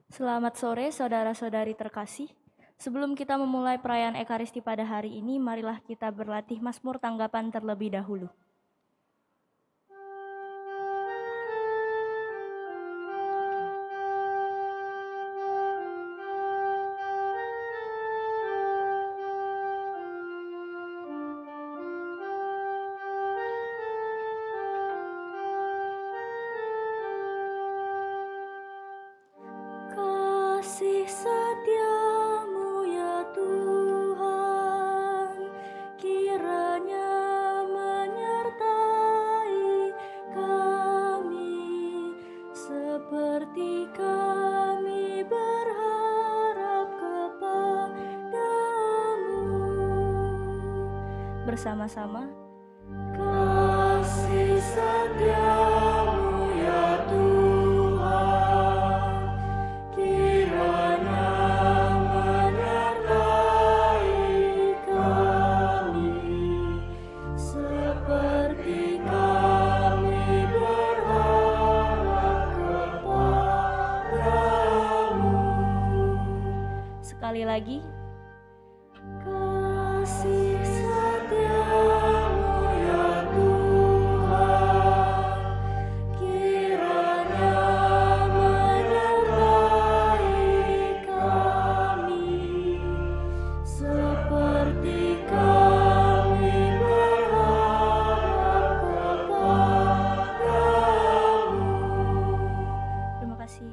Selamat sore saudara-saudari terkasih. Sebelum kita memulai perayaan Ekaristi pada hari ini, marilah kita berlatih Mazmur tanggapan terlebih dahulu. Kasih setiamu ya Tuhan, kiranya menyertai kami, seperti kami berharap kepadamu. Bersama-sama. Kasih setiamu ya Tuhan, kiranya menyertai kami, seperti kami berharap kepadamu. Sekali lagi. Kasih setiamu ya Tuhan, kiranya menyertai kami, seperti kami berharap kepadamu. Terima kasih.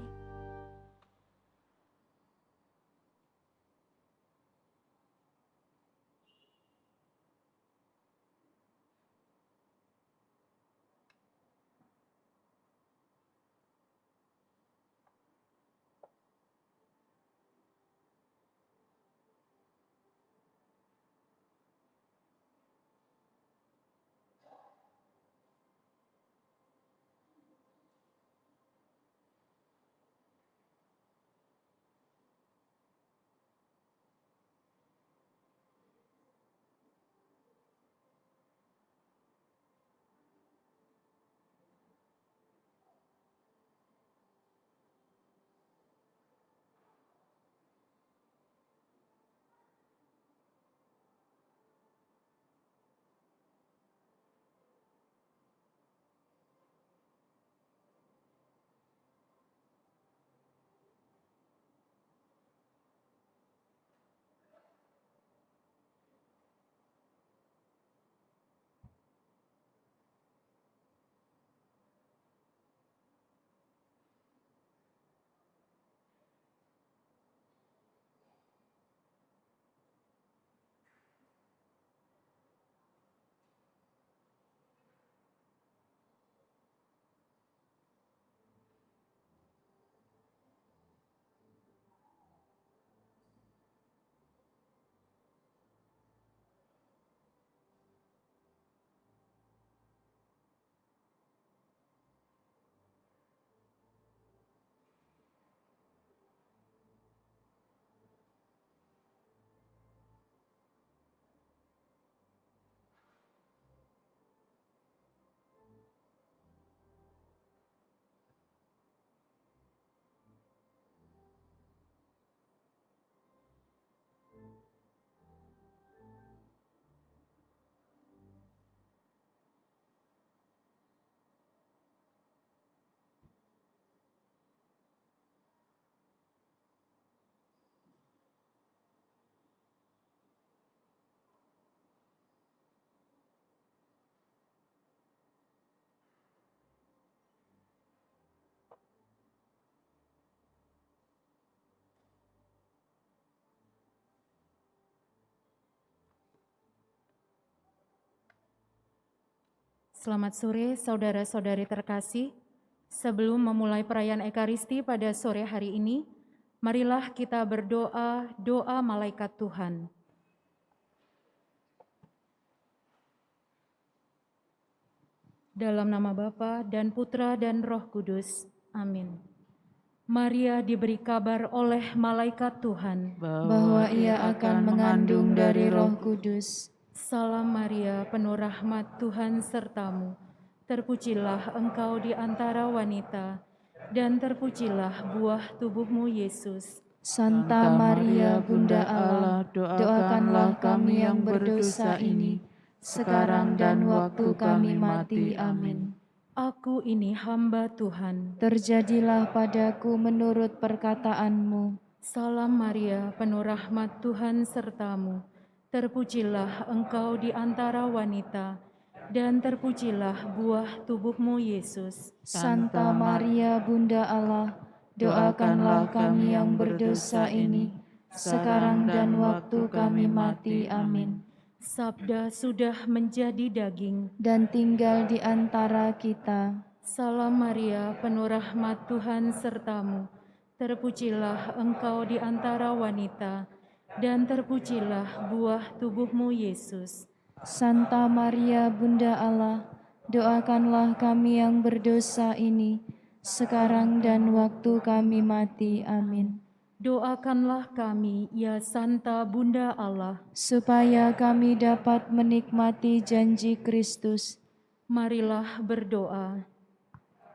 Selamat sore saudara-saudari terkasih. Sebelum memulai perayaan Ekaristi pada sore hari ini, marilah kita berdoa doa malaikat Tuhan. Dalam nama Bapa dan Putra dan Roh Kudus. Amin. Maria diberi kabar oleh malaikat Tuhan bahwa ia akan mengandung dari Roh Kudus. Salam Maria, penuh rahmat, Tuhan sertamu. Terpujilah engkau di antara wanita, dan terpujilah buah tubuhmu, Yesus. Santa Maria, Bunda Allah, doakanlah kami yang berdosa ini, sekarang dan waktu kami mati. Amin. Aku ini hamba Tuhan. Terjadilah padaku menurut perkataanmu. Salam Maria, penuh rahmat Tuhan sertamu. Terpujilah engkau di antara wanita, dan terpujilah buah tubuhmu, Yesus. Santa Maria, Bunda Allah, doakanlah kami yang berdosa ini, sekarang dan waktu kami mati. Amin. Sabda sudah menjadi daging. Dan tinggal di antara kita. Salam Maria, penuh rahmat Tuhan sertamu. Terpujilah engkau di antara wanita, dan terpujilah buah tubuhmu, Yesus. Santa Maria, Bunda Allah, doakanlah kami yang berdosa ini, sekarang dan waktu kami mati. Amin. Doakanlah kami, ya Santa Bunda Allah, Supaya kami dapat menikmati janji Kristus. marilah berdoa.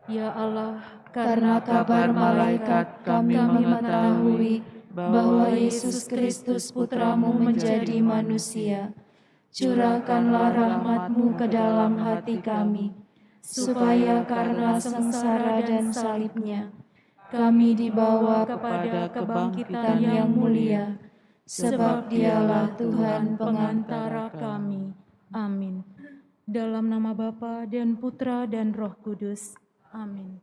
Ya Allah, Karena kabar malaikat kami mengetahui bahwa Yesus Kristus Putramu menjadi manusia. Curahkanlah rahmat-Mu ke dalam hati kami, supaya karena sengsara dan salibnya, kami dibawa kepada kebangkitan yang mulia, sebab Dialah Tuhan pengantara kami. Amin. Dalam nama Bapa dan Putra dan Roh Kudus. Amin.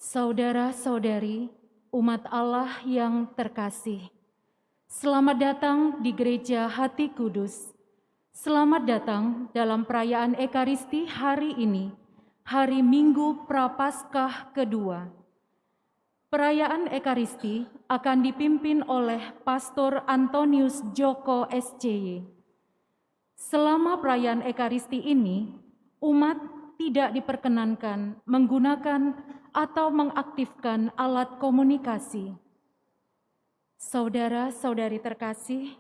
Saudara-saudari, umat Allah yang terkasih, selamat datang di Gereja Hati Kudus. Selamat datang dalam perayaan Ekaristi hari ini, hari Minggu Prapaskah kedua. Perayaan Ekaristi akan dipimpin oleh Pastor Antonius Joko SCY. Selama perayaan Ekaristi ini, umat tidak diperkenankan menggunakan atau mengaktifkan alat komunikasi. Saudara-saudari terkasih,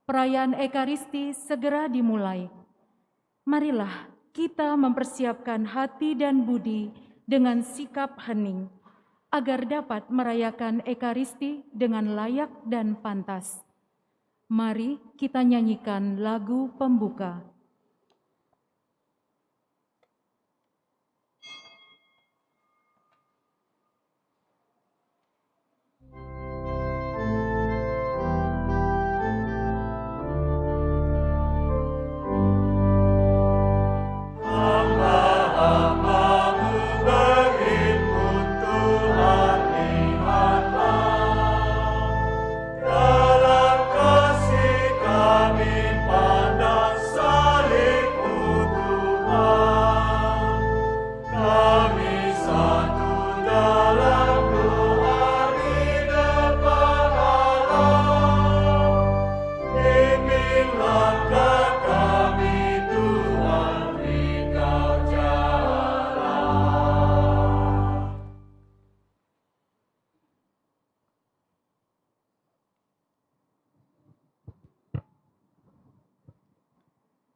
perayaan Ekaristi segera dimulai. Marilah kita mempersiapkan hati dan budi dengan sikap hening, agar dapat merayakan Ekaristi dengan layak dan pantas. Mari kita nyanyikan lagu pembuka.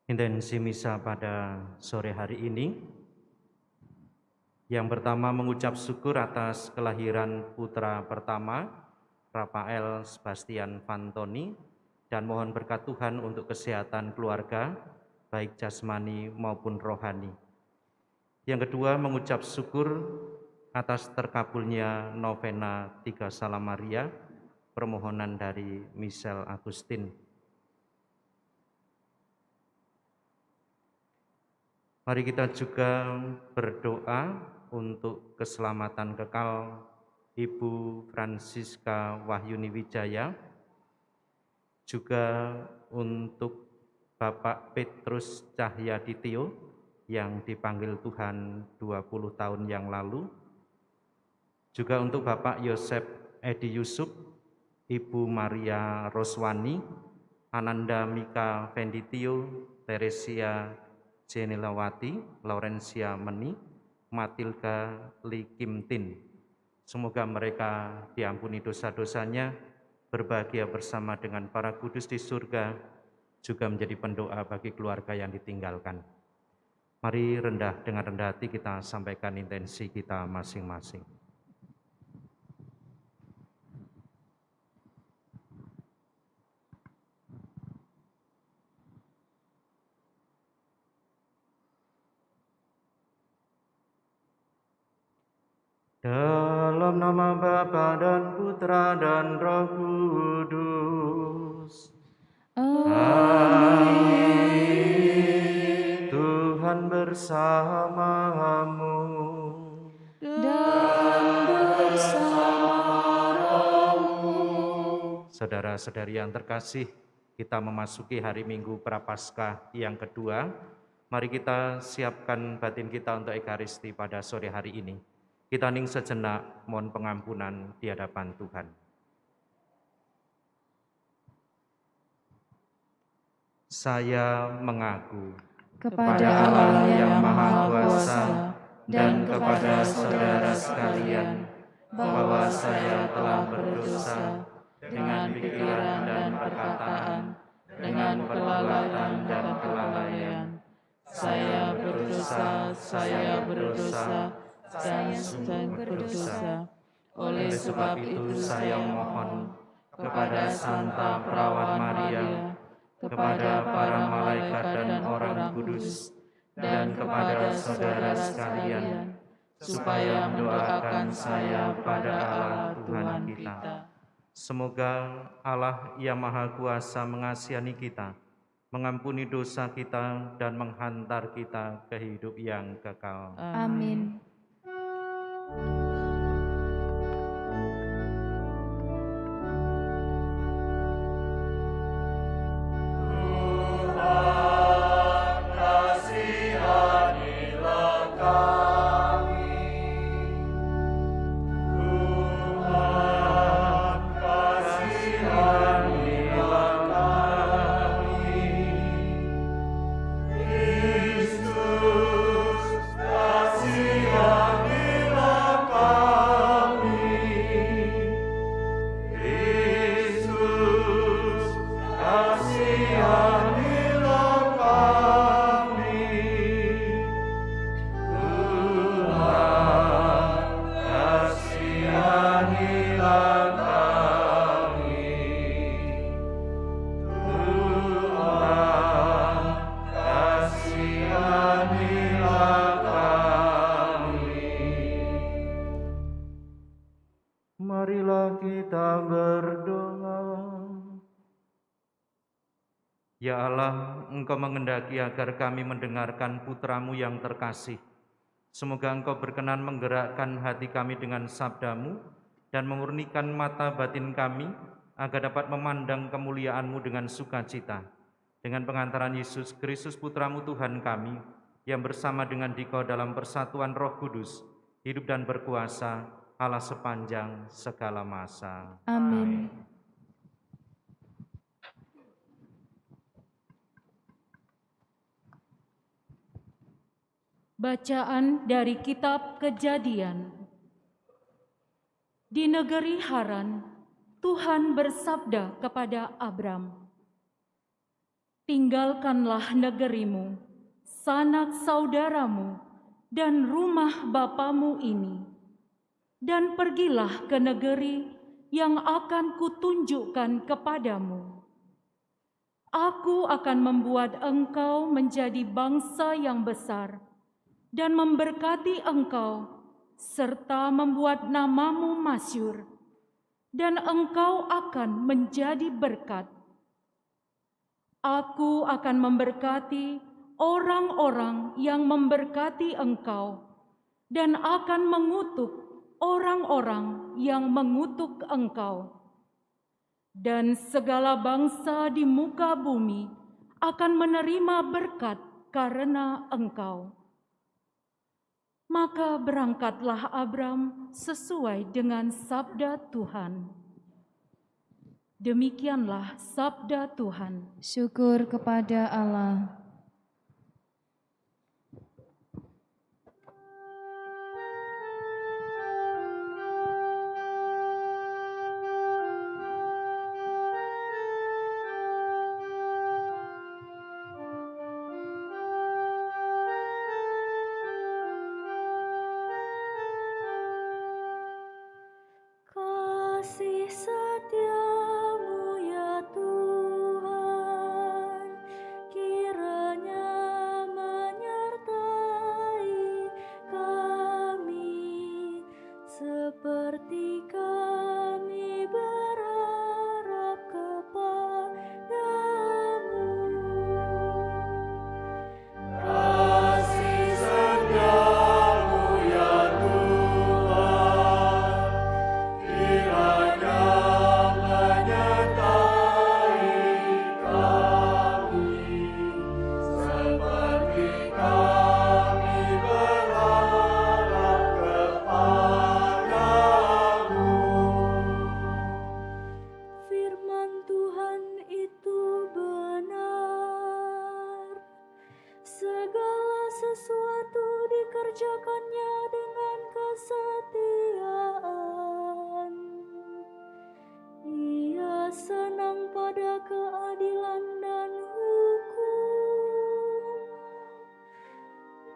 Intensi misa pada sore hari ini, yang pertama mengucap syukur atas kelahiran putra pertama, Rafael Sebastian Fantoni, dan mohon berkat Tuhan untuk kesehatan keluarga, baik jasmani maupun rohani. Yang kedua mengucap syukur atas terkabulnya novena 3 Salam Maria, permohonan dari Michelle Agustin. Mari kita juga berdoa untuk keselamatan kekal Ibu Francisca Wahyuni Wijaya, juga untuk Bapak Petrus Cahyadityo yang dipanggil Tuhan 20 tahun yang lalu, juga untuk Bapak Yosef Edi Yusuf, Ibu Maria Roswani, Ananda Mika Venditio, Teresia Jenilawati, Laurencia Meni, Matilda Li Kim Tin. Semoga mereka diampuni dosa-dosanya, berbahagia bersama dengan para kudus di surga, juga menjadi pendoa bagi keluarga yang ditinggalkan. Mari dengan rendah hati kita sampaikan intensi kita masing-masing. Dalam nama Bapa dan Putra dan Roh Kudus. Amin. Tuhan bersamamu Dan bersama rohmu. Saudara-saudari yang terkasih, kita memasuki hari Minggu Prapaskah yang kedua. Mari kita siapkan batin kita untuk Ekaristi pada sore hari ini. Kita hening sejenak, mohon pengampunan di hadapan Tuhan. Saya mengaku Kepada Allah yang Maha Kuasa dan kepada saudara sekalian bahwa saya telah berdosa dengan pikiran dan perkataan, dengan perbuatan dan kelalaian. Saya berdosa, dan sungguh berdosa. Oleh sebab itu saya mohon kepada Santa Perawan Maria, kepada para malaikat dan orang kudus, dan kepada saudara sekalian, supaya mendoakan saya pada Allah Tuhan kita. Semoga Allah yang Maha Kuasa mengasihani kita, mengampuni dosa kita, dan menghantar kita ke hidup yang kekal. Amin. Marilah kita berdoa. Ya Allah, Engkau mengendaki agar kami mendengarkan Putra-Mu yang terkasih. Semoga Engkau berkenan menggerakkan hati kami dengan sabda-Mu dan memurnikan mata batin kami agar dapat memandang kemuliaan-Mu dengan sukacita. Dengan pengantaran Yesus Kristus Putra-Mu Tuhan kami, yang bersama dengan Dikau dalam persatuan Roh Kudus, hidup dan berkuasa Allah sepanjang segala masa. Amin. Bacaan dari Kitab Kejadian. Di negeri Haran, Tuhan bersabda kepada Abram, "Tinggalkanlah negerimu, sanak saudaramu, dan rumah bapamu ini, dan pergilah ke negeri yang akan kutunjukkan kepadamu. Aku akan membuat engkau menjadi bangsa yang besar, dan memberkati engkau, serta membuat namamu masyhur, dan engkau akan menjadi berkat. Aku akan memberkati orang-orang yang memberkati engkau, dan akan mengutuk orang-orang yang mengutuk engkau. Dan segala bangsa di muka bumi akan menerima berkat karena engkau." Maka berangkatlah Abram sesuai dengan sabda Tuhan. Demikianlah sabda Tuhan. Syukur kepada Allah. seperti kami berharap kepadamu. Kasih setiamu ya Tuhan, kiranya menyertai kami, seperti kami berharap kepadamu. Firman Tuhan itu benar, segala sesuatu dikerjakannya dengan kesetiaan. Ia senang pada keadilan dan hukum.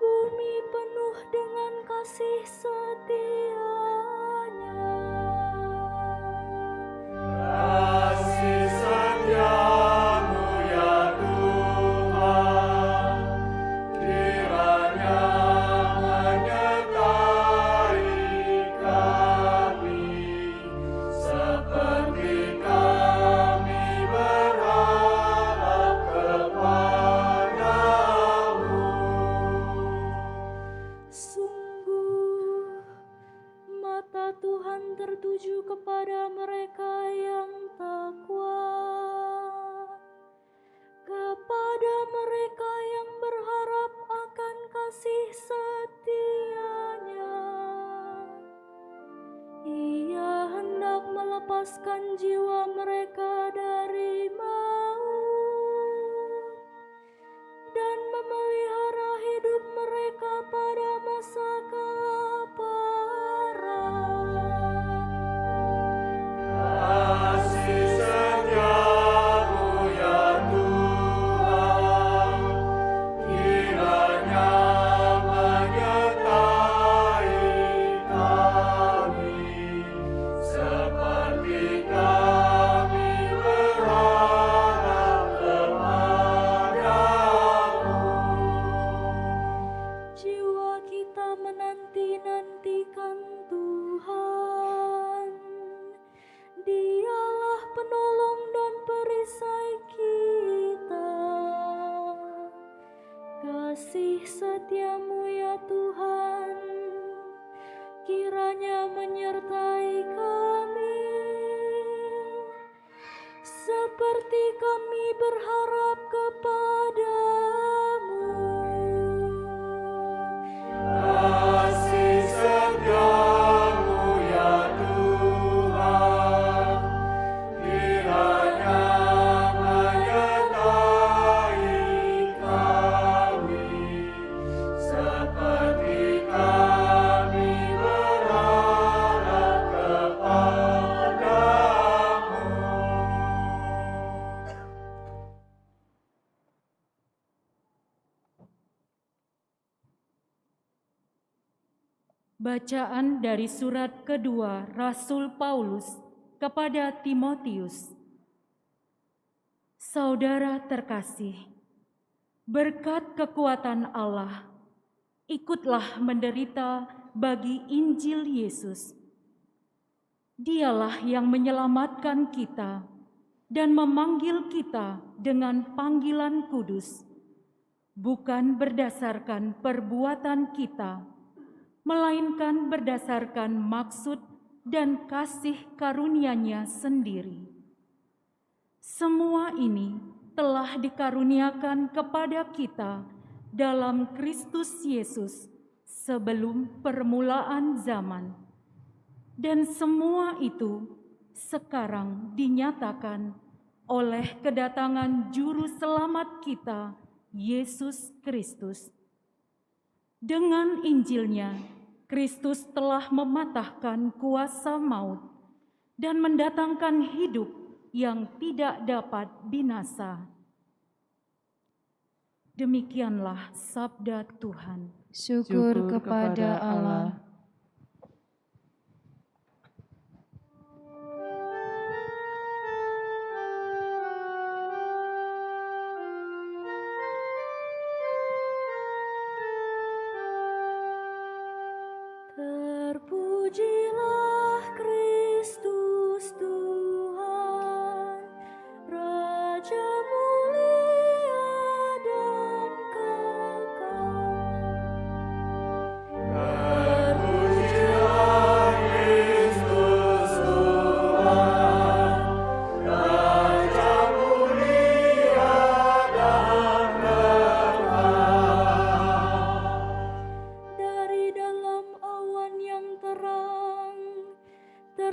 Bumi penuh dengan kasih setianya. Kasih setiamu ya Tuhan, kiranya menyertai kami, seperti kami berharap kepadamu. Sungguh, mata Tuhan tertuju kepada mereka yang takwa, kepada mereka yang berharap akan kasih setianya. Ia hendak melepaskan jiwa mereka dari maut dan memelihara hidup mereka pada masa kelaparan. Kasih setiamu ya Tuhan, kiranya menyertai kami, seperti kami berharap kepadamu. Jiwa kita menanti-nantikan Tuhan, Dialah penolong dan perisai kita. Kasih setiamu ya Tuhan, kiranya menyertai kami, seperti kami berharap kepadamu. Kasih setiamu ya Tuhan, kiranya menyertai kami, seperti kami berharap kepadamu. Bacaan dari surat kedua Rasul Paulus kepada Timotius. Saudara terkasih, berkat kekuatan Allah, ikutlah menderita bagi Injil Yesus. Dialah yang menyelamatkan kita dan memanggil kita dengan panggilan kudus, bukan berdasarkan perbuatan kita, melainkan berdasarkan maksud dan kasih karunia-Nya sendiri. Semua ini telah dikaruniakan kepada kita dalam Kristus Yesus sebelum permulaan zaman. Dan semua itu sekarang dinyatakan oleh kedatangan Juru Selamat kita, Yesus Kristus. Dengan Injilnya, Kristus telah mematahkan kuasa maut dan mendatangkan hidup yang tidak dapat binasa. Demikianlah sabda Tuhan. Syukur kepada Allah. Terpujilah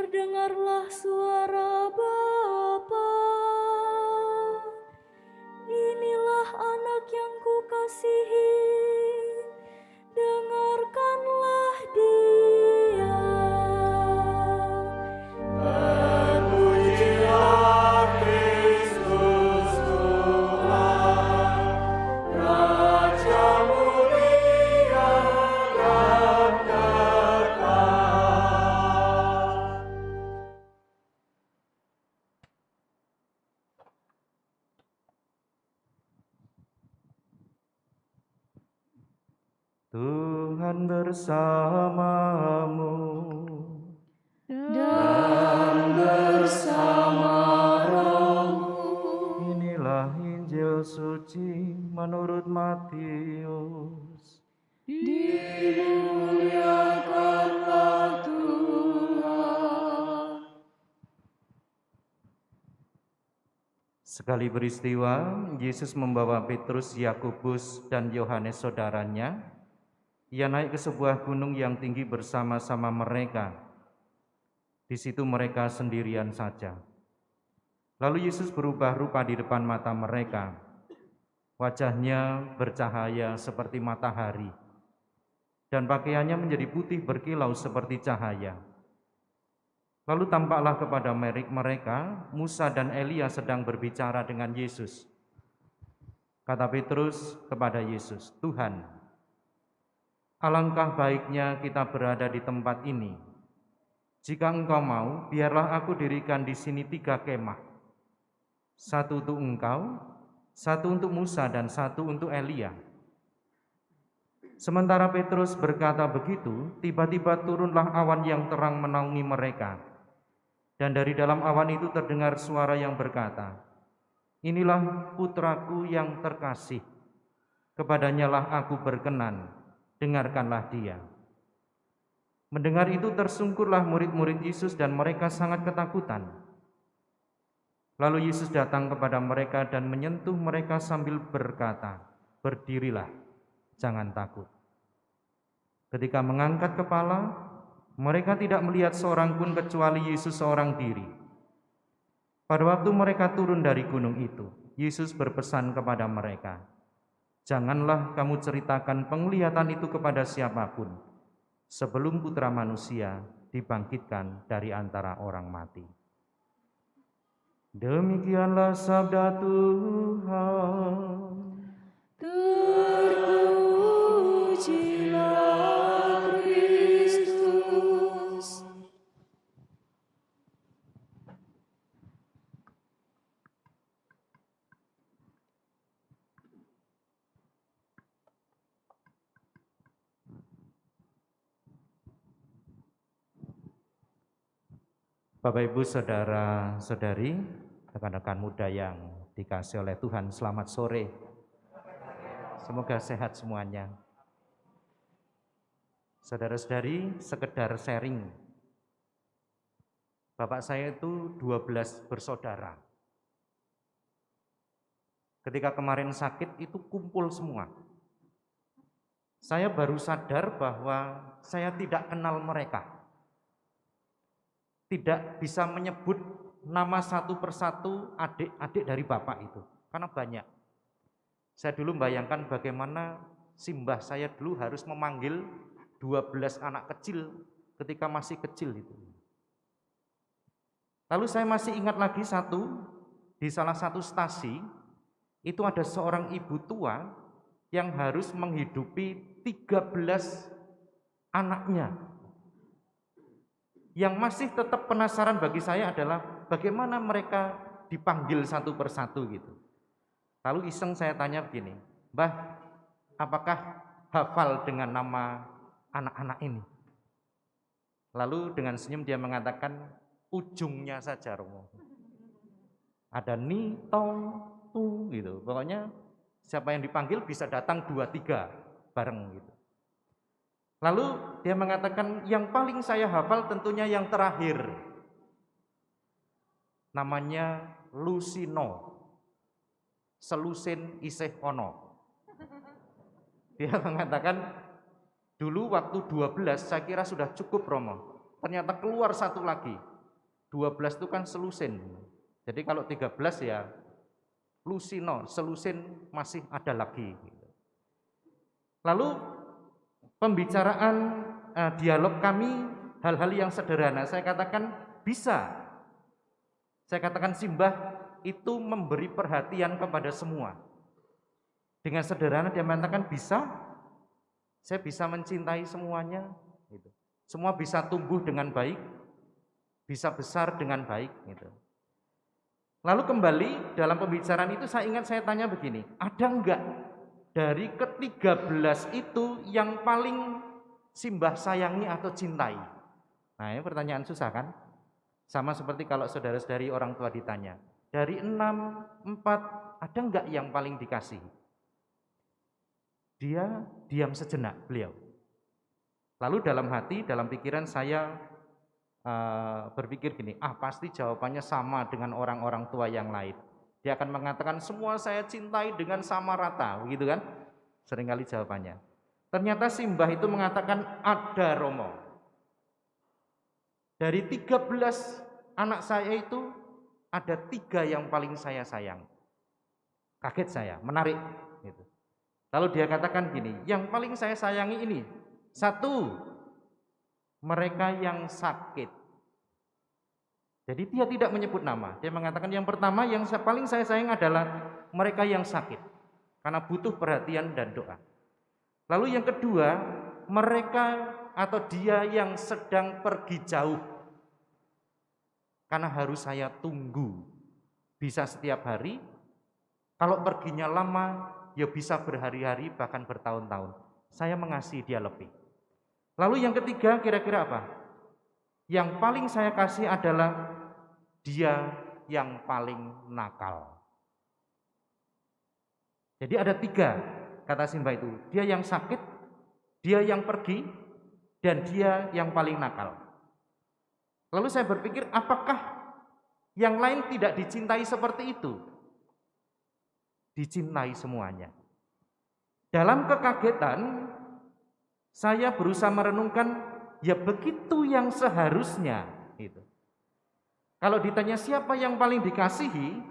terdengarlah suara Bapa. Inilah anak yang kukasihi, dengarkanlah dia. Terpujilah Kristus Tuhan, Raja mulia dan kekal. Tuhan bersamamu. Dan bersama rohmu. Inilah Injil suci menurut Matius. Dimuliakanlah Tuhan. Sekali peristiwa, Yesus membawa Petrus, Yakobus, dan Yohanes saudaranya. Ia naik ke sebuah gunung yang tinggi bersama-sama mereka. Di situ mereka sendirian saja. Lalu Yesus berubah rupa di depan mata mereka. Wajahnya bercahaya seperti matahari, dan pakaiannya menjadi putih berkilau seperti cahaya. Lalu tampaklah kepada mereka Musa dan Elia sedang berbicara dengan Yesus. Kata Petrus kepada Yesus, "Tuhan, alangkah baiknya kita berada di tempat ini. Jika Engkau mau, biarlah aku dirikan di sini 3 kemah. 1 untuk Engkau, 1 untuk Musa, dan 1 untuk Elia." Sementara Petrus berkata begitu, tiba-tiba turunlah awan yang terang menaungi mereka. Dan dari dalam awan itu terdengar suara yang berkata, "Inilah putraku yang terkasih, kepadanyalah aku berkenan, dengarkanlah dia." Mendengar itu tersungkurlah murid-murid Yesus dan mereka sangat ketakutan. Lalu Yesus datang kepada mereka dan menyentuh mereka sambil berkata, "Berdirilah, jangan takut." Ketika mengangkat kepala, mereka tidak melihat seorang pun kecuali Yesus seorang diri. Pada waktu mereka turun dari gunung itu, Yesus berpesan kepada mereka, "Janganlah kamu ceritakan penglihatan itu kepada siapapun, sebelum Putra Manusia dibangkitkan dari antara orang mati." Demikianlah sabda Tuhan. Terpujilah Kristus. Bapak, Ibu, Saudara-saudari, rekan-rekan muda yang dikasihi oleh Tuhan, selamat sore. Semoga sehat semuanya. Saudara-saudari, sekedar sharing. Bapak saya itu 12 bersaudara. Ketika kemarin sakit itu kumpul semua. Saya baru sadar bahwa saya tidak kenal mereka. Tidak bisa menyebut nama satu persatu adik-adik dari bapak itu, karena banyak. Saya dulu membayangkan bagaimana simbah saya dulu harus memanggil 12 anak kecil ketika masih kecil itu. Lalu saya masih ingat lagi di salah satu stasi, itu ada seorang ibu tua yang harus menghidupi 13 anaknya. Yang masih tetap penasaran bagi saya adalah bagaimana mereka dipanggil satu persatu gitu. Lalu iseng saya tanya begini, "Mbah, apakah hafal dengan nama anak-anak ini?" Lalu dengan senyum dia mengatakan, "Ujungnya saja, Romo. Ada ni, tong, tu gitu. Pokoknya siapa yang dipanggil bisa datang 2-3 bareng gitu." Lalu dia mengatakan, "Yang paling saya hafal tentunya yang terakhir. Namanya Lusino. Selusin isih ono." Dia mengatakan, dulu waktu 12 saya kira sudah cukup, Romo. Ternyata keluar satu lagi. 12 itu kan selusin. Jadi kalau 13 ya lusino, selusin masih ada lagi. Lalu pembicaraan dialog kami hal-hal yang sederhana, saya katakan bisa. Saya katakan Simbah itu memberi perhatian kepada semua. Dengan sederhana dia mengatakan bisa, saya bisa mencintai semuanya. Gitu. Semua bisa tumbuh dengan baik, bisa besar dengan baik. Gitu. Lalu kembali dalam pembicaraan itu saya ingat saya tanya begini, ada enggak dari ke-13 itu yang paling Simbah sayangi atau cintai? Nah ini pertanyaan susah kan? Sama seperti kalau saudara-saudari orang tua ditanya, dari 6, 4 ada enggak yang paling dikasih? Dia diam sejenak beliau. Lalu dalam hati, dalam pikiran saya berpikir gini, pasti jawabannya sama dengan orang-orang tua yang lain. Dia akan mengatakan semua saya cintai dengan sama rata, begitu kan? Seringkali jawabannya. Ternyata Simbah itu mengatakan ada Romo. Dari 13 anak saya itu ada 3 yang paling saya sayang. Kaget saya, menarik. Gitu. Lalu dia katakan gini, yang paling saya sayangi ini, 1, mereka yang sakit. Jadi dia tidak menyebut nama. Dia mengatakan yang pertama yang paling saya sayang adalah mereka yang sakit. Karena butuh perhatian dan doa. Lalu yang kedua, mereka atau dia yang sedang pergi jauh. Karena harus saya tunggu. Bisa setiap hari. Kalau perginya lama, ya bisa berhari-hari bahkan bertahun-tahun. Saya mengasihi dia lebih. Lalu yang ketiga kira-kira apa? Yang paling saya kasih adalah dia yang paling nakal. Jadi ada 3 kata Simbah itu. Dia yang sakit, dia yang pergi, dan dia yang paling nakal. Lalu saya berpikir apakah yang lain tidak dicintai seperti itu? Dicintai semuanya. Dalam kekagetan saya berusaha merenungkan ya begitu yang seharusnya gitu. Kalau ditanya siapa yang paling dikasihi,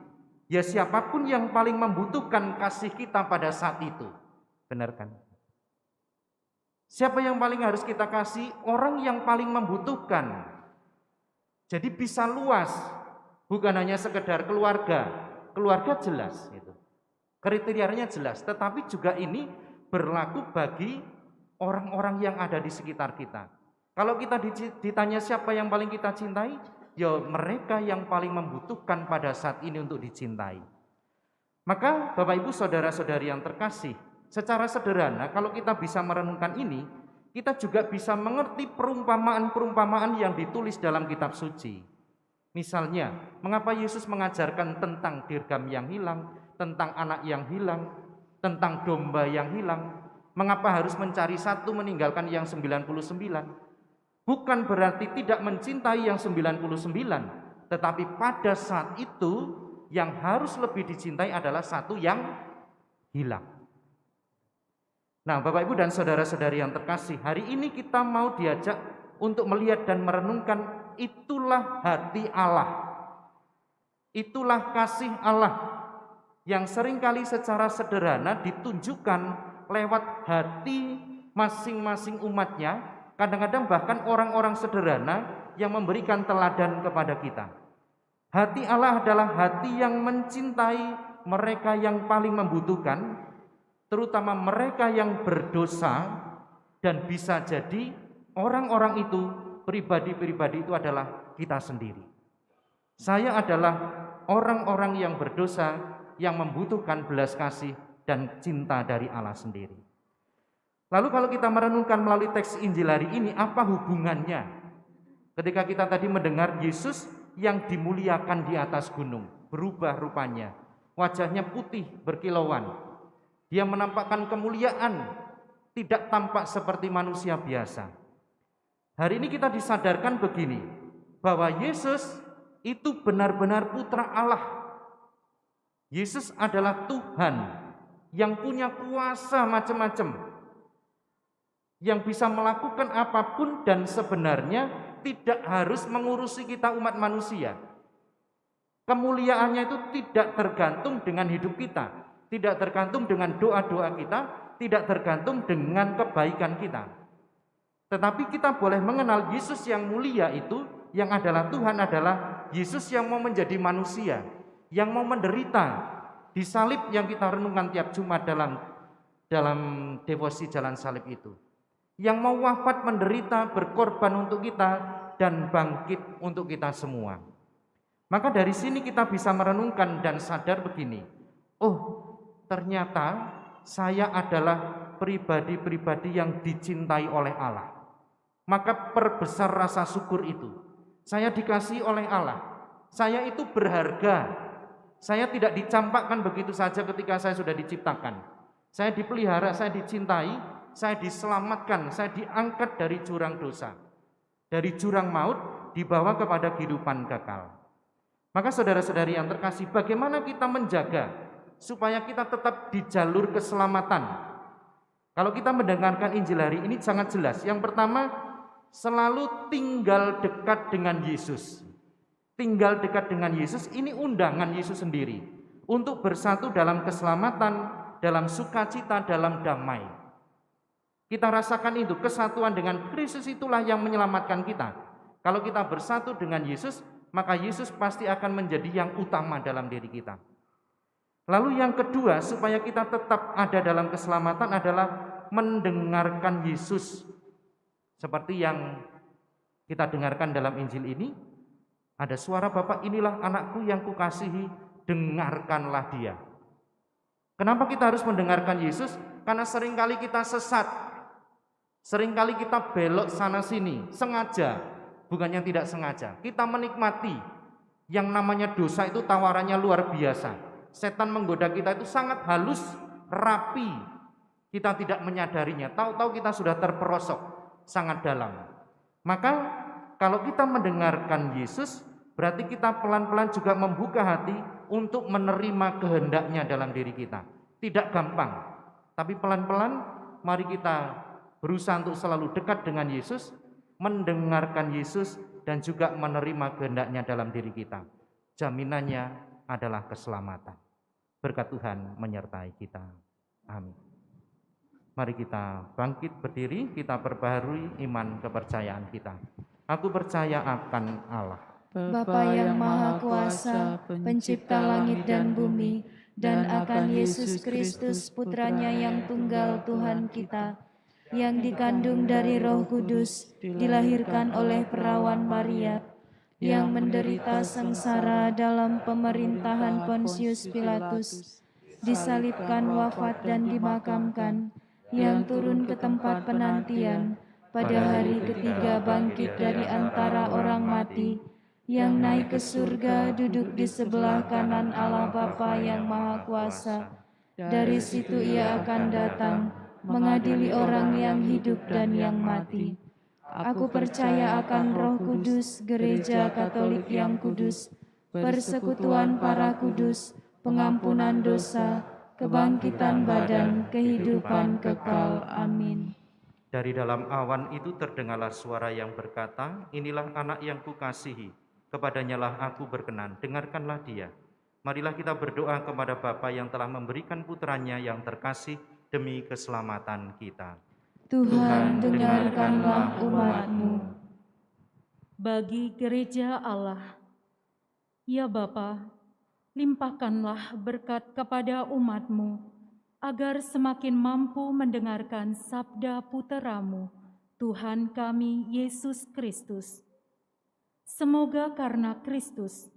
ya siapapun yang paling membutuhkan kasih kita pada saat itu. Benar kan? Siapa yang paling harus kita kasih? Orang yang paling membutuhkan. Jadi bisa luas, bukan hanya sekedar keluarga. Keluarga jelas gitu. Kriterianya jelas, tetapi juga ini berlaku bagi orang-orang yang ada di sekitar kita. Kalau kita ditanya siapa yang paling kita cintai, ya mereka yang paling membutuhkan pada saat ini untuk dicintai. Maka Bapak Ibu saudara-saudari yang terkasih, secara sederhana kalau kita bisa merenungkan ini, kita juga bisa mengerti perumpamaan-perumpamaan yang ditulis dalam kitab suci. Misalnya, mengapa Yesus mengajarkan tentang dirgam yang hilang, tentang anak yang hilang, tentang domba yang hilang. Mengapa harus mencari 1 meninggalkan yang 99? Bukan berarti tidak mencintai yang 99, tetapi pada saat itu yang harus lebih dicintai adalah 1 yang hilang. Nah, Bapak Ibu dan saudara-saudari yang terkasih, hari ini kita mau diajak untuk melihat dan merenungkan itulah hati Allah. Itulah kasih Allah yang seringkali secara sederhana ditunjukkan lewat hati masing-masing umatnya, kadang-kadang bahkan orang-orang sederhana yang memberikan teladan kepada kita. Hati Allah adalah hati yang mencintai mereka yang paling membutuhkan, terutama mereka yang berdosa, dan bisa jadi orang-orang itu, pribadi-pribadi itu adalah kita sendiri. Saya adalah orang-orang yang berdosa, yang membutuhkan belas kasih dan cinta dari Allah sendiri. Lalu kalau kita merenungkan melalui teks Injil hari ini, apa hubungannya ketika kita tadi mendengar Yesus yang dimuliakan di atas gunung, berubah rupanya, wajahnya putih berkilauan, dia menampakkan kemuliaan, tidak tampak seperti manusia biasa. Hari ini kita disadarkan begini, bahwa Yesus itu benar-benar putra Allah. Yesus adalah Tuhan yang punya kuasa macam-macam, yang bisa melakukan apapun dan sebenarnya tidak harus mengurusi kita umat manusia. Kemuliaannya itu tidak tergantung dengan hidup kita, tidak tergantung dengan doa-doa kita, tidak tergantung dengan kebaikan kita. Tetapi kita boleh mengenal Yesus yang mulia itu, yang adalah Tuhan, adalah Yesus yang mau menjadi manusia, yang mau menderita di salib yang kita renungkan tiap Jumat dalam devosi Jalan Salib itu, yang mau wafat, menderita, berkorban untuk kita dan bangkit untuk kita semua. Maka dari sini kita bisa merenungkan dan sadar begini, oh ternyata saya adalah pribadi-pribadi yang dicintai oleh Allah. Maka perbesar rasa syukur itu. Saya dikasihi oleh Allah, saya itu berharga. Saya tidak dicampakkan begitu saja ketika saya sudah diciptakan. Saya dipelihara, saya dicintai, saya diselamatkan, saya diangkat dari jurang dosa, dari jurang maut, dibawa kepada kehidupan kekal. Maka saudara-saudari yang terkasih, bagaimana kita menjaga supaya kita tetap di jalur keselamatan? Kalau kita mendengarkan Injil hari ini sangat jelas. Yang pertama, selalu tinggal dekat dengan Yesus. Tinggal dekat dengan Yesus, ini undangan Yesus sendiri untuk bersatu dalam keselamatan, dalam sukacita, dalam damai. Kita rasakan itu, kesatuan dengan Kristus itulah yang menyelamatkan kita. Kalau kita bersatu dengan Yesus, maka Yesus pasti akan menjadi yang utama dalam diri kita. Lalu yang kedua, supaya kita tetap ada dalam keselamatan adalah mendengarkan Yesus. Seperti yang kita dengarkan dalam Injil ini, ada suara Bapa, inilah anakku yang kukasihi, dengarkanlah dia. Kenapa kita harus mendengarkan Yesus? Karena seringkali kita sesat, seringkali kita belok sana sini, sengaja, bukan yang tidak sengaja. Kita menikmati yang namanya dosa itu, tawarannya luar biasa. Setan menggoda kita itu sangat halus, rapi. Kita tidak menyadarinya, tahu-tahu kita sudah terperosok sangat dalam. Maka kalau kita mendengarkan Yesus, berarti kita pelan-pelan juga membuka hati untuk menerima kehendaknya dalam diri kita. Tidak gampang, tapi pelan-pelan mari kita berusaha untuk selalu dekat dengan Yesus, mendengarkan Yesus, dan juga menerima kehendaknya dalam diri kita. Jaminannya adalah keselamatan. Berkat Tuhan menyertai kita. Amin. Mari kita bangkit berdiri, kita perbaharui iman kepercayaan kita. Aku percaya akan Allah, Bapa yang Maha Kuasa, pencipta langit dan bumi, dan akan Yesus Kristus, Putranya yang tunggal Tuhan kita, yang dikandung dari Roh Kudus, dilahirkan oleh perawan Maria, yang menderita sengsara dalam pemerintahan Pontius Pilatus, disalibkan, wafat dan dimakamkan, yang turun ke tempat penantian, pada hari ketiga bangkit dari antara orang mati, yang naik ke surga, duduk di sebelah kanan Allah Bapa yang Maha Kuasa. Dari situ ia akan datang, mengadili orang yang hidup dan yang mati. Aku percaya akan Roh Kudus, Gereja Katolik yang kudus, persekutuan para kudus, pengampunan dosa, kebangkitan badan, kehidupan kekal. Amin. Dari dalam awan itu terdengarlah suara yang berkata, inilah anak yang kukasihi, kepadanyalah aku berkenan, dengarkanlah dia. Marilah kita berdoa kepada Bapa yang telah memberikan putranya yang terkasih demi keselamatan kita. Tuhan, dengarkanlah umat-Mu. Bagi gereja Allah, ya Bapa, limpahkanlah berkat kepada umat-Mu, agar semakin mampu mendengarkan sabda puteramu, Tuhan kami Yesus Kristus. Semoga karena Kristus,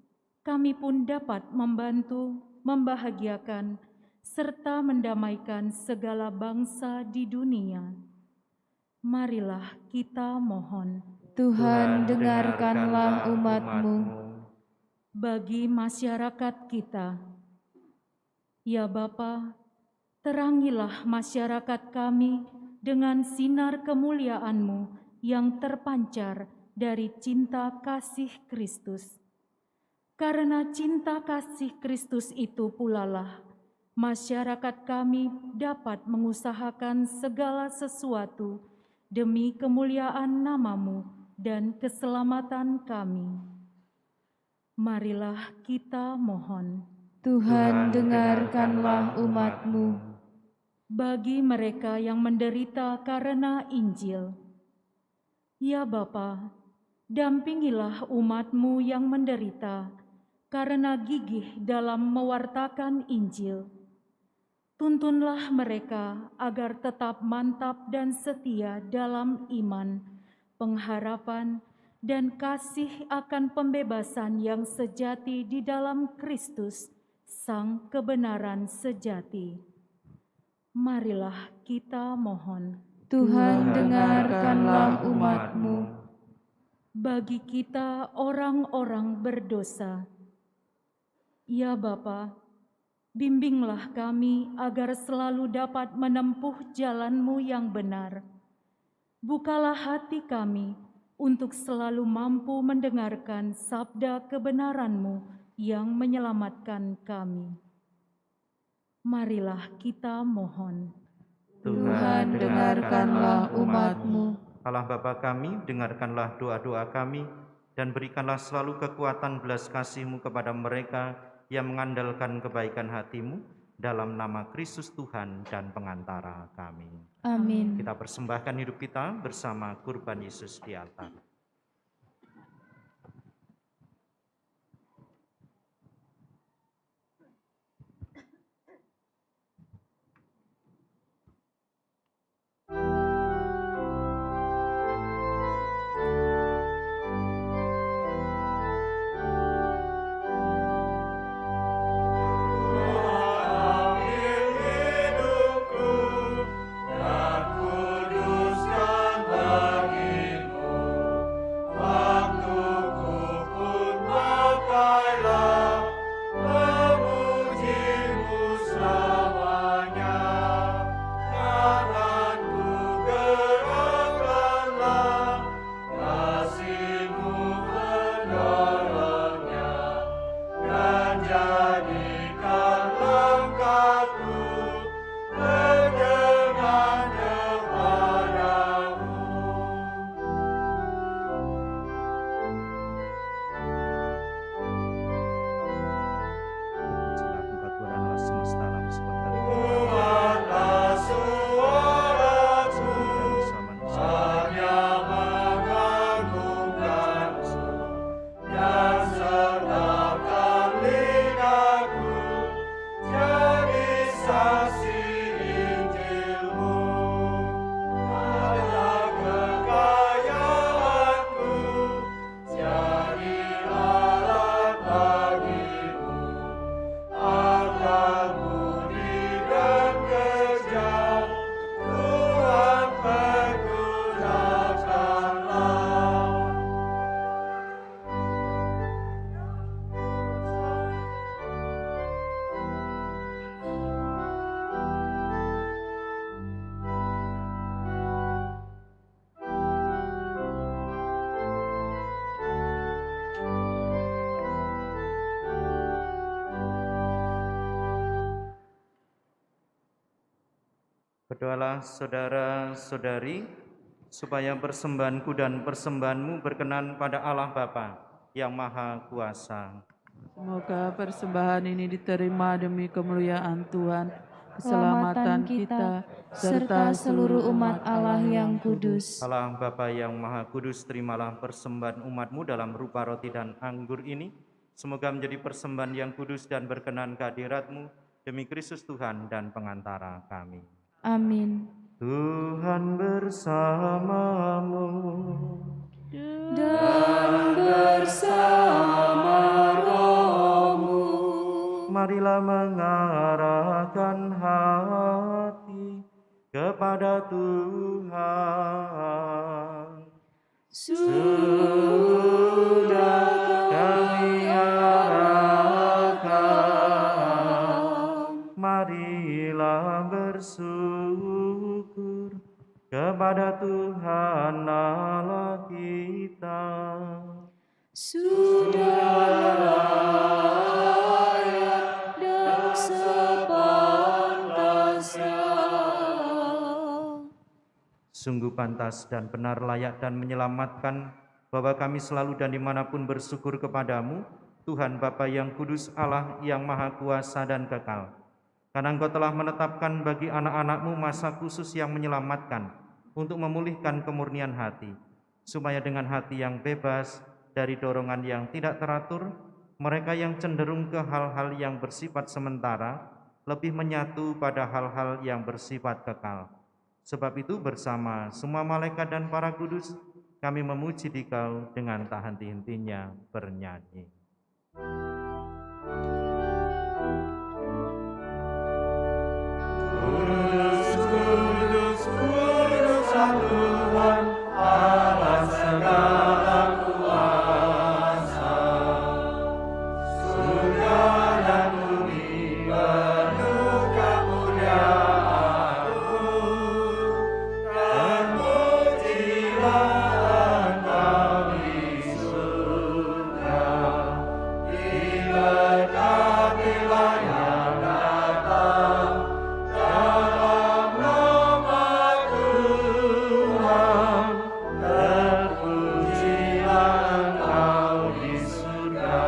kami pun dapat membantu, membahagiakan, serta mendamaikan segala bangsa di dunia. Marilah kita mohon. Tuhan, dengarkanlah umat-Mu. Bagi masyarakat kita, ya Bapa, terangilah masyarakat kami dengan sinar kemuliaan-Mu yang terpancar dari cinta kasih Kristus. Karena cinta kasih Kristus itu pulalah masyarakat kami dapat mengusahakan segala sesuatu demi kemuliaan nama-Mu dan keselamatan kami. Marilah kita mohon. Tuhan, dengarkanlah umat-Mu. Bagi mereka yang menderita karena Injil, ya Bapa, dampingilah umat-Mu yang menderita karena gigih dalam mewartakan Injil. Tuntunlah mereka agar tetap mantap dan setia dalam iman, pengharapan, dan kasih akan pembebasan yang sejati di dalam Kristus, Sang Kebenaran Sejati. Marilah kita mohon. Tuhan, dengarkanlah umat-Mu. Bagi kita orang-orang berdosa, ya Bapa, bimbinglah kami agar selalu dapat menempuh jalan-Mu yang benar. Bukalah hati kami untuk selalu mampu mendengarkan sabda kebenaran-Mu yang menyelamatkan kami. Marilah kita mohon. Tuhan, dengarkanlah umat-Mu. Allah Bapa kami, dengarkanlah doa-doa kami, dan berikanlah selalu kekuatan belas kasih-Mu kepada mereka yang mengandalkan kebaikan hati-Mu, dalam nama Kristus Tuhan dan pengantara kami. Amin. Kita persembahkan hidup kita bersama kurban Yesus di altar. Berdoalah saudara-saudari, supaya persembahanku dan persembahanmu berkenan pada Allah Bapa yang Maha Kuasa. Semoga persembahan ini diterima demi kemuliaan Tuhan, keselamatan kita, serta seluruh umat Allah yang kudus. Allah Bapa yang Maha Kudus, terimalah persembahan umat-Mu dalam rupa roti dan anggur ini. Semoga menjadi persembahan yang kudus dan berkenan kehadirat-Mu, demi Kristus Tuhan dan pengantara kami. Amin. Tuhan bersamamu Dan bersama rohmu. Marilah mengarahkan hati kepada Tuhan. Sudah kami arahkan, marilah bersyukur kepada Tuhan Allah kita. sudah layak dan sepantasnya. Sungguh pantas dan benar, layak dan menyelamatkan bahwa kami selalu dan dimanapun bersyukur kepadamu, Tuhan Bapa yang kudus, Allah yang maha kuasa dan kekal. Karena Engkau telah menetapkan bagi anak-anak-Mu masa khusus yang menyelamatkan untuk memulihkan kemurnian hati, supaya dengan hati yang bebas dari dorongan yang tidak teratur, mereka yang cenderung ke hal-hal yang bersifat sementara lebih menyatu pada hal-hal yang bersifat kekal. Sebab itu bersama semua malaikat dan para kudus, kami memuji Dikau dengan tak henti-hentinya bernyanyi. Kudus, kudus, kudus Tuhan, Allah segala kuasa. Surga dan bumi penuh kemuliaan-Mu. Terpujilah Engkau di surga, diberkatilah yang datang dalam nama Tuhan. Terpujilah Engkau di surga.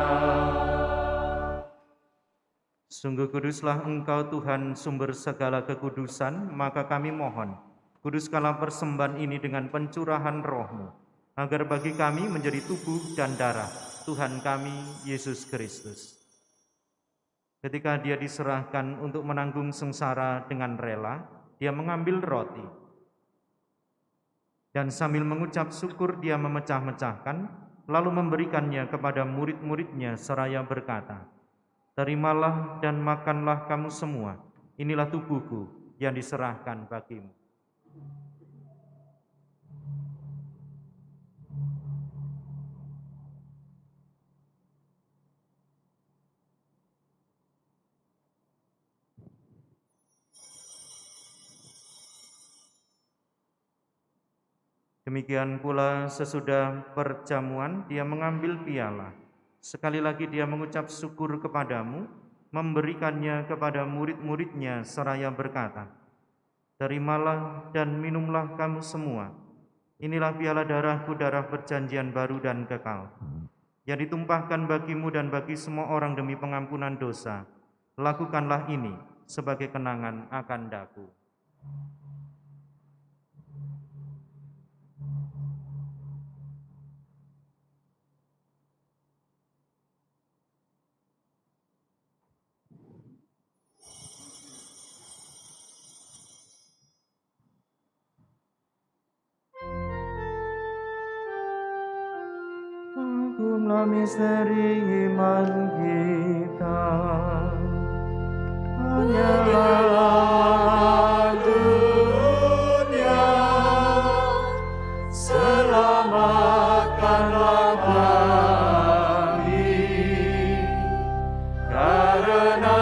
Sungguh kuduslah Engkau Tuhan, sumber segala kekudusan, maka kami mohon, kuduskanlah persembahan ini dengan pencurahan Roh-Mu, agar bagi kami menjadi tubuh dan darah Tuhan kami, Yesus Kristus. Ketika Dia diserahkan untuk menanggung sengsara dengan rela, Dia mengambil roti, dan sambil mengucap syukur Dia memecah-mecahkan, lalu memberikannya kepada murid-murid-Nya seraya berkata, "Terimalah dan makanlah kamu semua, inilah tubuhku yang diserahkan bagimu." Demikian pula sesudah perjamuan Dia mengambil piala. Sekali lagi Dia mengucap syukur kepadamu, memberikannya kepada murid-murid-Nya seraya berkata, "Terimalah dan minumlah kamu semua. Inilah piala darahku, darah perjanjian baru dan kekal, yang ditumpahkan bagimu dan bagi semua orang demi pengampunan dosa. Lakukanlah ini sebagai kenangan akan daku." Hukumlah misteri iman kita. Hanyalah dunia, selamatkanlah kami, karena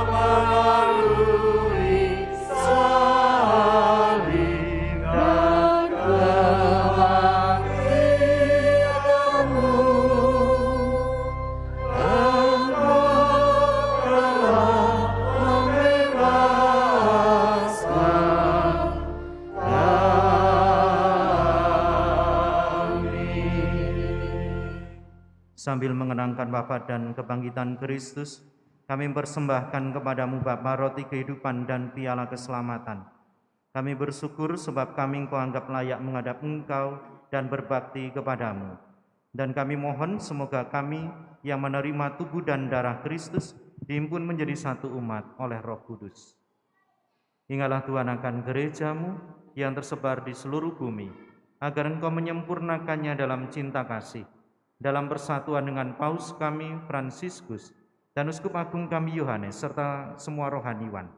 melalui salib dan kematian-Mu, Engkau telah membebaskan kami. Sambil mengenangkan wafat dan kebangkitan Kristus, kami persembahkan kepadamu Bapa roti kehidupan dan piala keselamatan. Kami bersyukur sebab kami Engkau anggap layak menghadap Engkau dan berbakti kepadamu. Dan kami mohon semoga kami yang menerima tubuh dan darah Kristus dihimpun menjadi satu umat oleh Roh Kudus. Ingatlah Tuhan akan gereja-Mu yang tersebar di seluruh bumi, agar Engkau menyempurnakannya dalam cinta kasih, dalam persatuan dengan Paus kami Fransiskus dan Uskup Agung kami Yohanes, serta semua rohaniwan.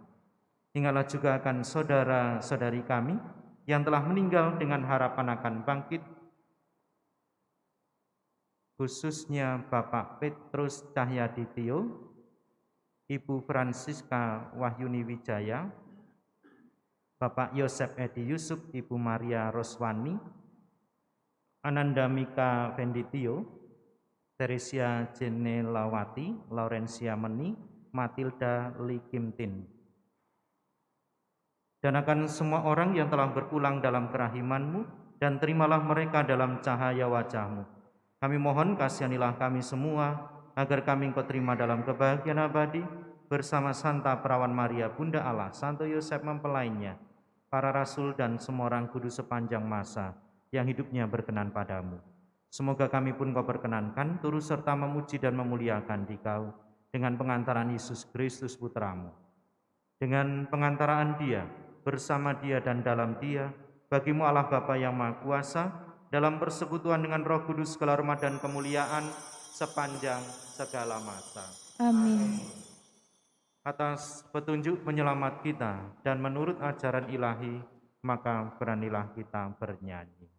Ingatlah juga akan saudara-saudari kami yang telah meninggal dengan harapan akan bangkit, khususnya Bapak Petrus Cahyadityo, Ibu Francisca Wahyuni Wijaya, Bapak Yosef Edi Yusuf, Ibu Maria Roswani, Ananda Mika Venditio, Teresia Jenelawati, Laurencia Meni, Matilda Likimtin, dan akan semua orang yang telah berpulang dalam kerahiman-Mu dan terimalah mereka dalam cahaya wajah-Mu. Kami mohon kasihanilah kami semua, agar kami Engkau terima dalam kebahagiaan abadi, bersama Santa Perawan Maria, Bunda Allah, Santo Yosef mempelainya, para rasul dan semua orang kudus sepanjang masa yang hidupnya berkenan padamu. Semoga kami pun Kau perkenankan, turut serta memuji dan memuliakan Dikau, dengan pengantaran Yesus Kristus Putra-Mu. Dengan pengantaraan Dia, bersama Dia dan dalam Dia, bagi-Mu Allah Bapa yang Maha Kuasa, dalam persekutuan dengan Roh Kudus, segala hormat dan kemuliaan sepanjang segala masa. Amin. Atas petunjuk penyelamat kita dan menurut ajaran ilahi, maka beranilah kita bernyanyi.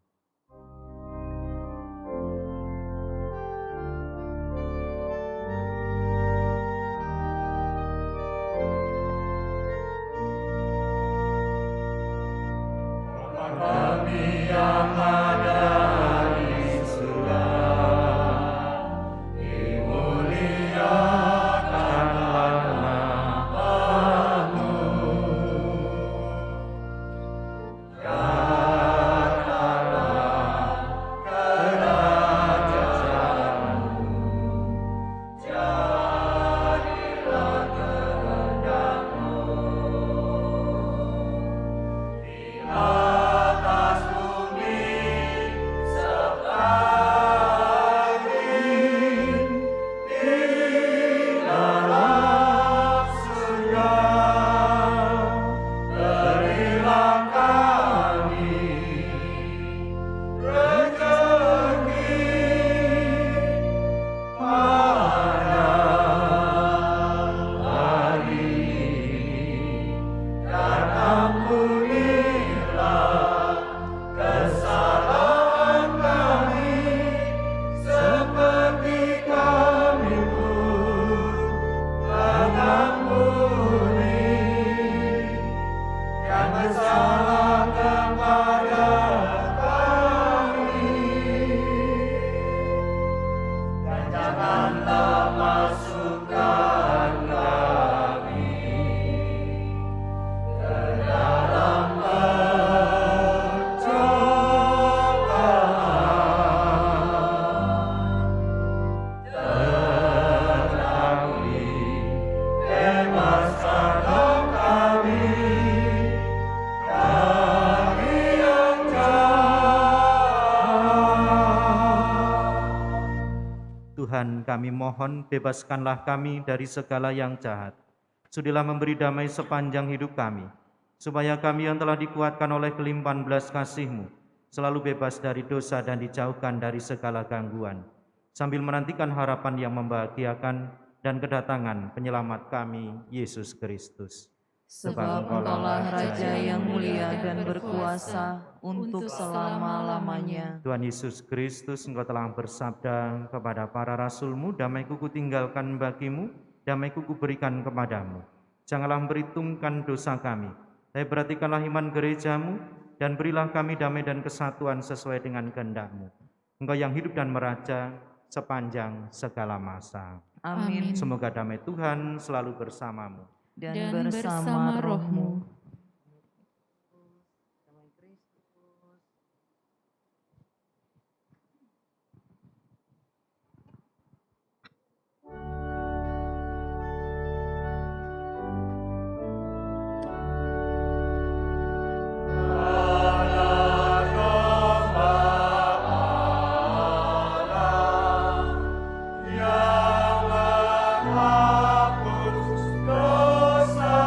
Kami yang ada di surga, dimuliakanlah nama-Mu. Datanglah kerajaan-Mu, jadilah kehendak-Mu di atas bumi seperti di dalam surga. Berilah kami rezeki pada hari ini, dan ampunilah kesalahan kami, seperti kami pun mengampuni yang bersalah kepada kami. Dan janganlah masukkan kami ke dalam pencobaan, tetapi bebaskanlah kami dari yang jahat. Tuhan, kami mohon, bebaskanlah kami dari segala yang jahat. Sudilah memberi damai sepanjang hidup kami, supaya kami yang telah dikuatkan oleh kelimpahan belas kasih-Mu selalu bebas dari dosa dan dijauhkan dari segala gangguan, sambil menantikan harapan yang membahagiakan dan kedatangan penyelamat kami, Yesus Kristus. Sebab Engkaulah Raja yang mulia dan berkuasa untuk selama-lamanya. Tuhan Yesus Kristus, Engkau telah bersabda kepada para rasul-Mu, damai-Ku kutinggalkan bagimu, damai-Ku kuberikan kepadamu. Janganlah memperhitungkan dosa kami, tapi perhatikanlah iman gereja-Mu, dan berilah kami damai dan kesatuan sesuai dengan kehendak-Mu. Engkau yang hidup dan meraja sepanjang segala masa. Amin. Semoga damai Tuhan selalu bersamamu. Dan bersama roh-Mu. Yang menghapus dosa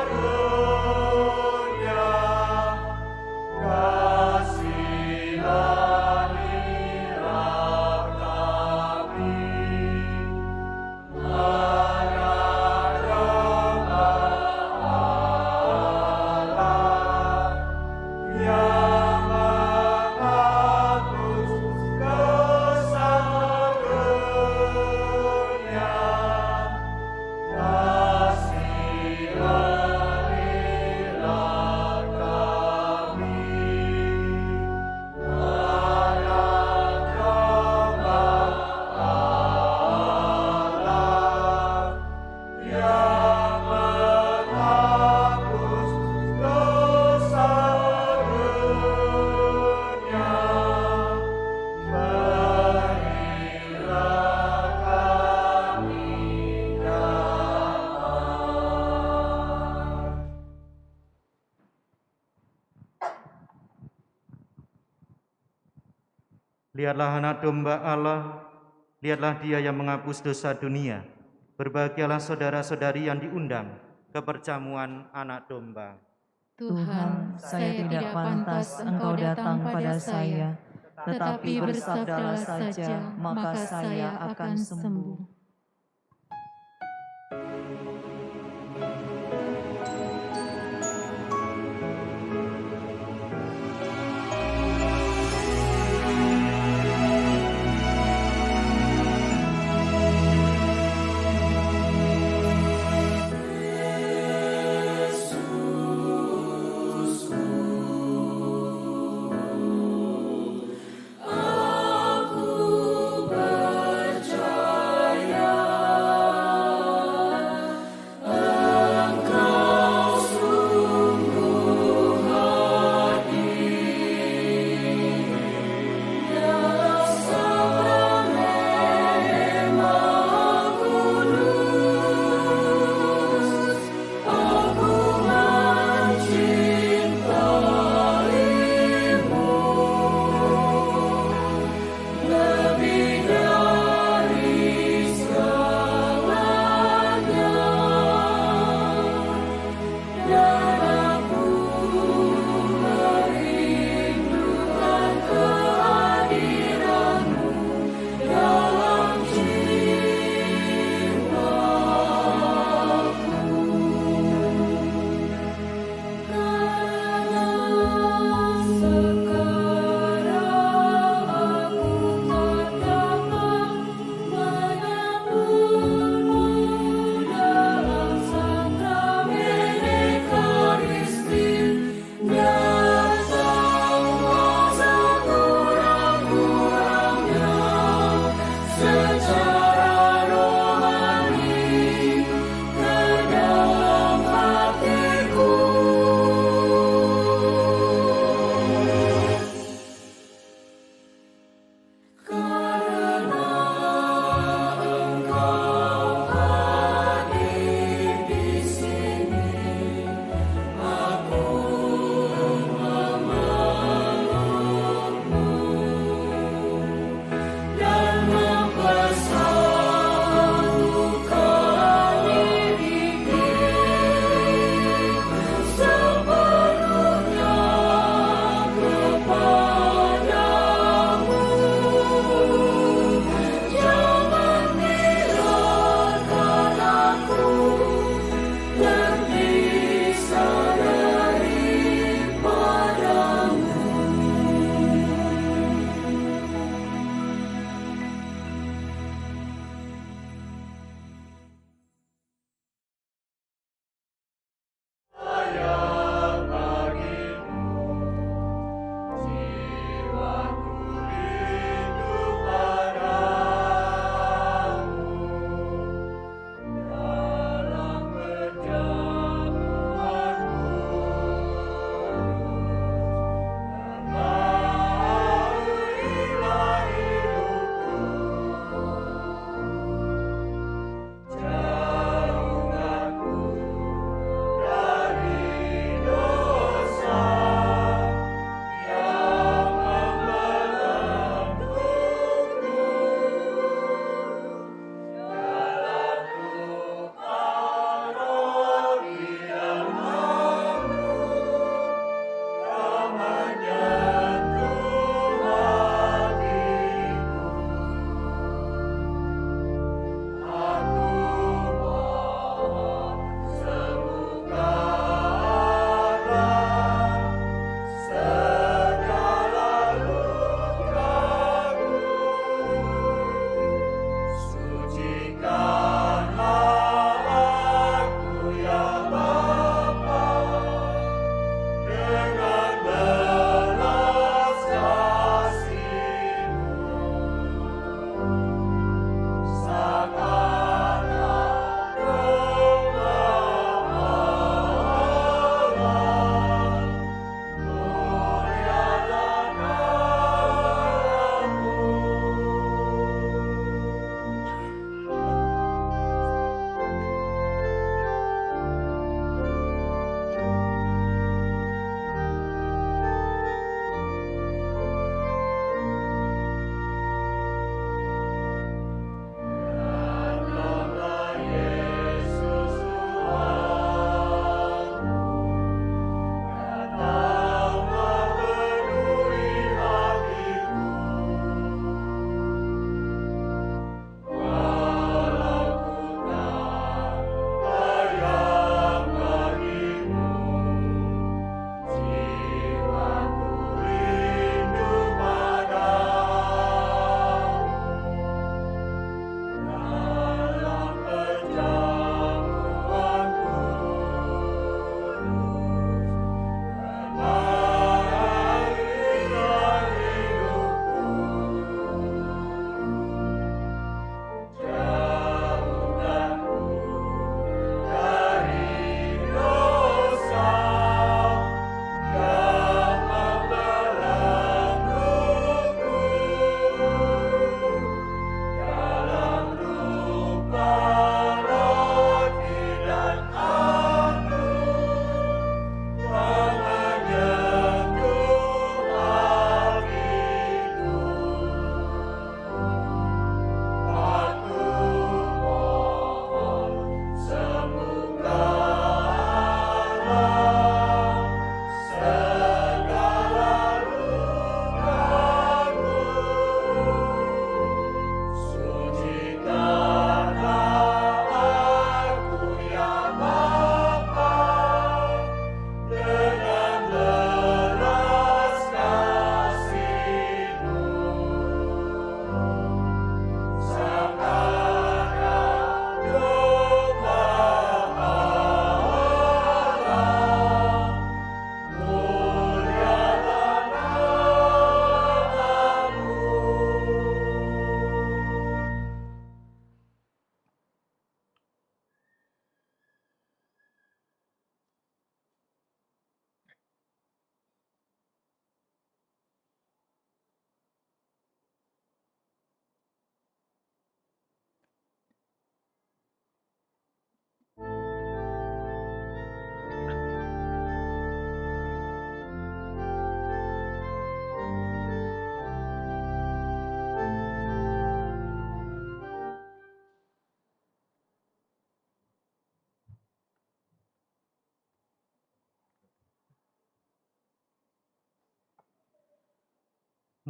dunia. Lihatlah anak domba Allah, lihatlah dia yang menghapus dosa dunia. Berbahagialah saudara-saudari yang diundang ke perjamuan anak domba. Tuhan, saya tidak pantas Engkau datang pada saya, tetapi bersabdalah saja, maka saya akan sembuh. Aku percaya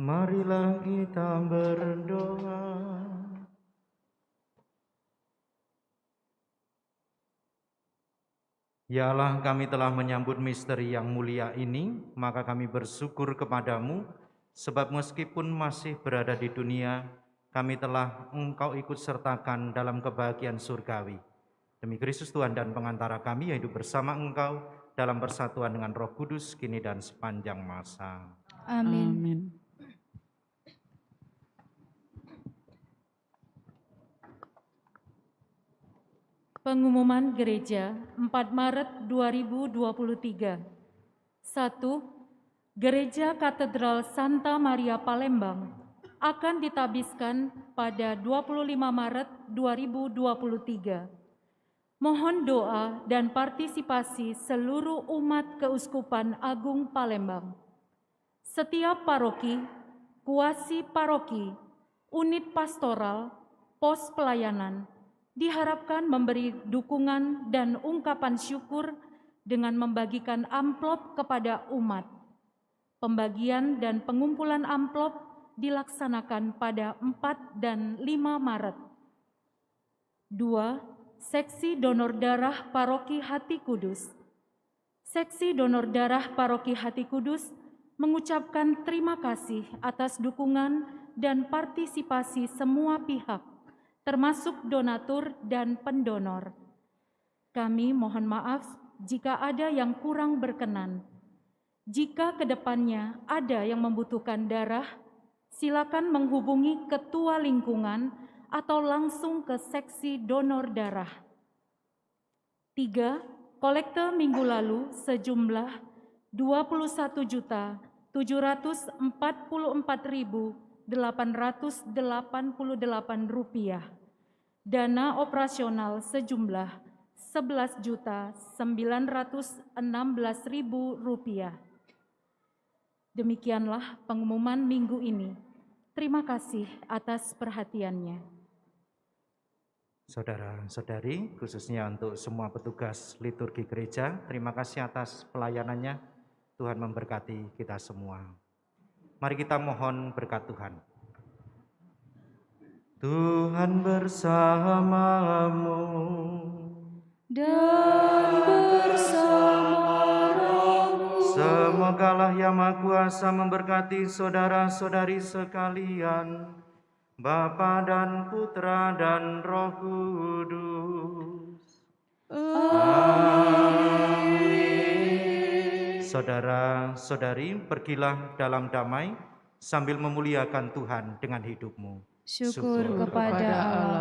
Marilah kita berdoa. Ya Allah, kami telah menyambut misteri yang mulia ini, maka kami bersyukur kepadamu, sebab meskipun masih berada di dunia, kami telah Engkau ikut sertakan dalam kebahagiaan surgawi. Demi Kristus Tuhan dan pengantara kami yang hidup bersama Engkau dalam persatuan dengan Roh Kudus, kini dan sepanjang masa. Amin. Amin. Pengumuman Gereja 4 Maret 2023. 1. Gereja Katedral Santa Maria Palembang akan ditabiskan pada 25 Maret 2023. Mohon doa dan partisipasi seluruh umat Keuskupan Agung Palembang. Setiap paroki, kuasi paroki, unit pastoral, pos pelayanan, diharapkan memberi dukungan dan ungkapan syukur dengan membagikan amplop kepada umat. Pembagian dan pengumpulan amplop dilaksanakan pada 4 dan 5 Maret. 2. Seksi donor darah Paroki Hati Kudus. Seksi donor darah Paroki Hati Kudus mengucapkan terima kasih atas dukungan dan partisipasi semua pihak, termasuk donatur dan pendonor. Kami mohon maaf jika ada yang kurang berkenan. Jika kedepannya ada yang membutuhkan darah, silakan menghubungi ketua lingkungan atau langsung ke seksi donor darah. 3. Kolekte minggu lalu sejumlah Rp21.744.888. Dana operasional sejumlah Rp11.916.000. Demikianlah pengumuman minggu ini. Terima kasih atas perhatiannya. Saudara-saudari, khususnya untuk semua petugas liturgi gereja, terima kasih atas pelayanannya. Tuhan memberkati kita semua. Mari kita mohon berkat Tuhan. Tuhan bersamamu Dan bersama rohmu. Semoga Allah yang Maha Kuasa memberkati saudara-saudari sekalian, Bapa dan Putra dan Roh Kudus. Amin. Saudara-saudari, pergilah dalam damai sambil memuliakan Tuhan dengan hidupmu. Syukur kepada Allah.